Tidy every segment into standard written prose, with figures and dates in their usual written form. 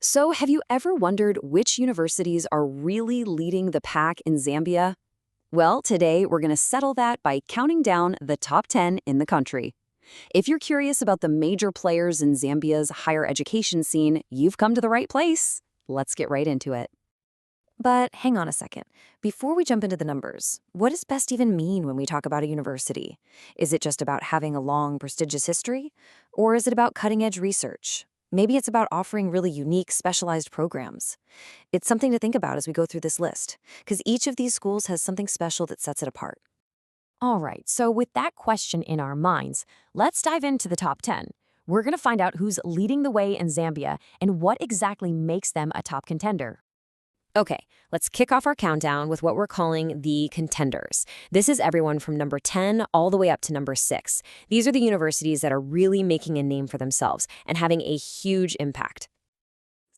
So, have you ever wondered which universities are really leading the pack in Zambia? Well, today we're going to settle that by counting down the top 10 in the country. If you're curious about the major players in Zambia's higher education scene, you've come to the right place. Let's get right into it. But hang on a second. Before we jump into the numbers, what does best even mean when we talk about a university? Is it just about having a long, prestigious history? Or is it about cutting edge research? Maybe it's about offering really unique, specialized programs. It's something to think about as we go through this list, because each of these schools has something special that sets it apart. All right, so with that question in our minds, let's dive into the top 10. We're going to find out who's leading the way in Zambia and what exactly makes them a top contender. Okay, let's kick off our countdown with what we're calling the contenders. This is everyone from number 10 all the way up to number 6. These are the universities that are really making a name for themselves and having a huge impact.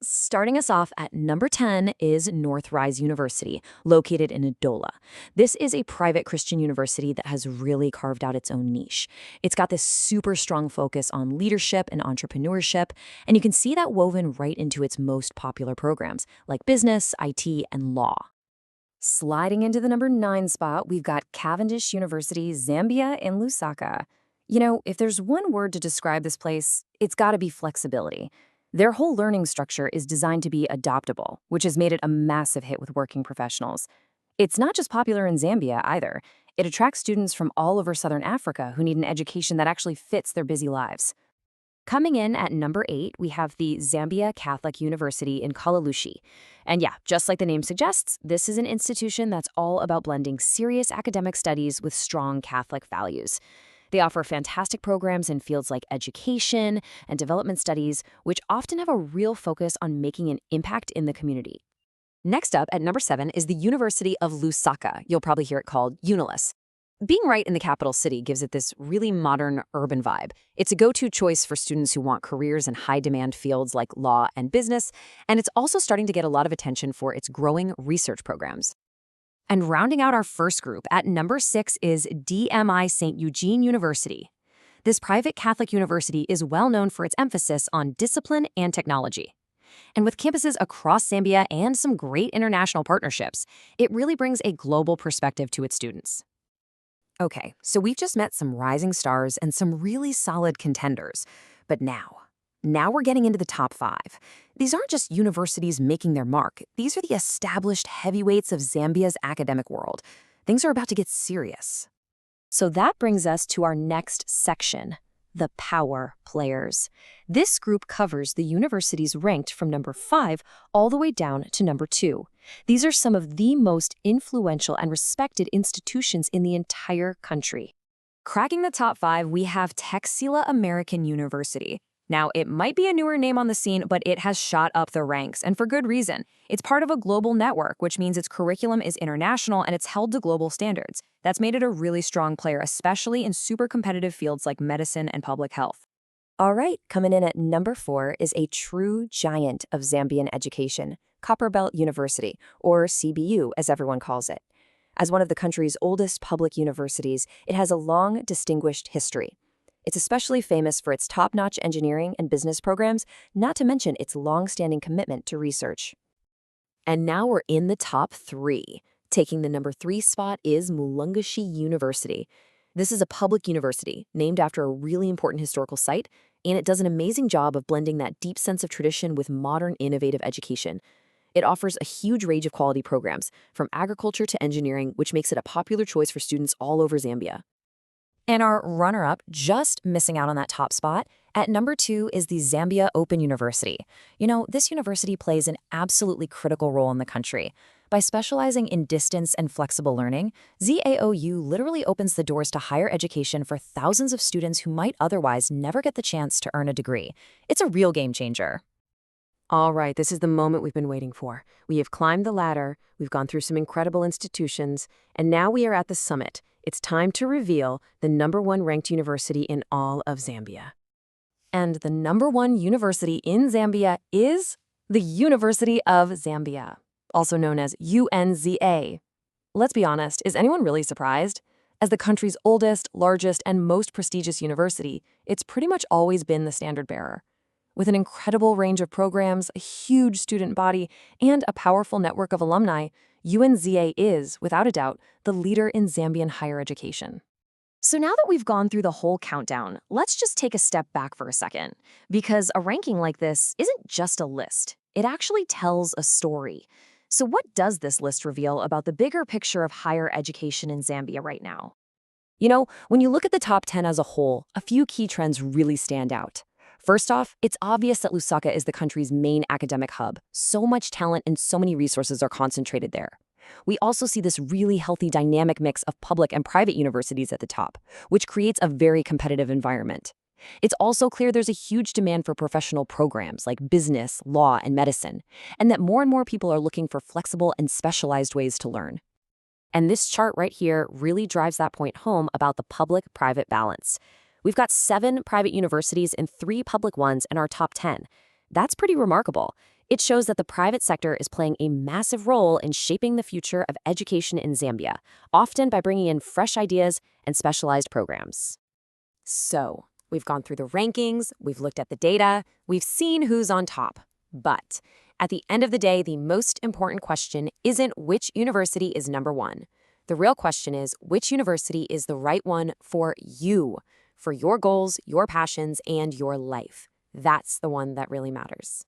Starting us off at number 10 is Northrise University, located in Adola. This is a private Christian university that has really carved out its own niche. It's got this super strong focus on leadership and entrepreneurship, and you can see that woven right into its most popular programs, like business, IT, and law. Sliding into the number 9 spot, we've got Cavendish University, Zambia in Lusaka. You know, if there's one word to describe this place, it's got to be flexibility. Their whole learning structure is designed to be adoptable, which has made it a massive hit with working professionals. It's not just popular in Zambia either. It attracts students from all over Southern Africa who need an education that actually fits their busy lives. Coming in at number 8, we have the Zambia Catholic University in Kalalushi. And yeah, just like the name suggests, this is an institution that's all about blending serious academic studies with strong Catholic values. They offer fantastic programs in fields like education and development studies, which often have a real focus on making an impact in the community. Next up, at number 7, is the University of Lusaka. You'll probably hear it called UNILUS. Being right in the capital city gives it this really modern, urban vibe. It's a go-to choice for students who want careers in high-demand fields like law and business, and it's also starting to get a lot of attention for its growing research programs. And rounding out our first group, at number 6 is DMI St. Eugene University. This private Catholic university is well known for its emphasis on discipline and technology. And with campuses across Zambia and some great international partnerships, it really brings a global perspective to its students. Okay, so we've just met some rising stars and some really solid contenders. But now we're getting into the top 5. These aren't just universities making their mark. These are the established heavyweights of Zambia's academic world. Things are about to get serious. So that brings us to our next section, the power players. This group covers the universities ranked from number 5 all the way down to number 2. These are some of the most influential and respected institutions in the entire country. Cracking the top 5, we have Texila American University. Now, it might be a newer name on the scene, but it has shot up the ranks, and for good reason. It's part of a global network, which means its curriculum is international and it's held to global standards. That's made it a really strong player, especially in super competitive fields like medicine and public health. All right, coming in at number 4 is a true giant of Zambian education, Copperbelt University, or CBU as everyone calls it. As one of the country's oldest public universities, it has a long, distinguished history. It's especially famous for its top-notch engineering and business programs, not to mention its long-standing commitment to research. And now we're in the top 3. Taking the number 3 spot is Mulungushi University. This is a public university named after a really important historical site, and it does an amazing job of blending that deep sense of tradition with modern, innovative education. It offers a huge range of quality programs, from agriculture to engineering, which makes it a popular choice for students all over Zambia. And our runner-up, just missing out on that top spot, at number 2 is the Zambia Open University. You know, this university plays an absolutely critical role in the country. By specializing in distance and flexible learning, ZAOU literally opens the doors to higher education for thousands of students who might otherwise never get the chance to earn a degree. It's a real game changer. All right, this is the moment we've been waiting for. We have climbed the ladder, we've gone through some incredible institutions, and now we are at the summit. It's time to reveal the number 1 ranked university in all of Zambia. And the number 1 university in Zambia is the University of Zambia, also known as UNZA. Let's be honest, is anyone really surprised? As the country's oldest, largest, and most prestigious university, it's pretty much always been the standard bearer. With an incredible range of programs, a huge student body, and a powerful network of alumni, UNZA is, without a doubt, the leader in Zambian higher education. So now that we've gone through the whole countdown, let's just take a step back for a second. Because a ranking like this isn't just a list. It actually tells a story. So what does this list reveal about the bigger picture of higher education in Zambia right now? You know, when you look at the top 10 as a whole, a few key trends really stand out. First off, it's obvious that Lusaka is the country's main academic hub. So much talent and so many resources are concentrated there. We also see this really healthy dynamic mix of public and private universities at the top, which creates a very competitive environment. It's also clear there's a huge demand for professional programs like business, law, and medicine, and that more and more people are looking for flexible and specialized ways to learn. And this chart right here really drives that point home about the public-private balance. We've got 7 private universities and 3 public ones in our top 10. That's pretty remarkable. It shows that the private sector is playing a massive role in shaping the future of education in Zambia, often by bringing in fresh ideas and specialized programs. So, we've gone through the rankings, we've looked at the data, we've seen who's on top. But at the end of the day, the most important question isn't which university is number 1. The real question is which university is the right one for you, for your goals, your passions, and your life. That's the one that really matters.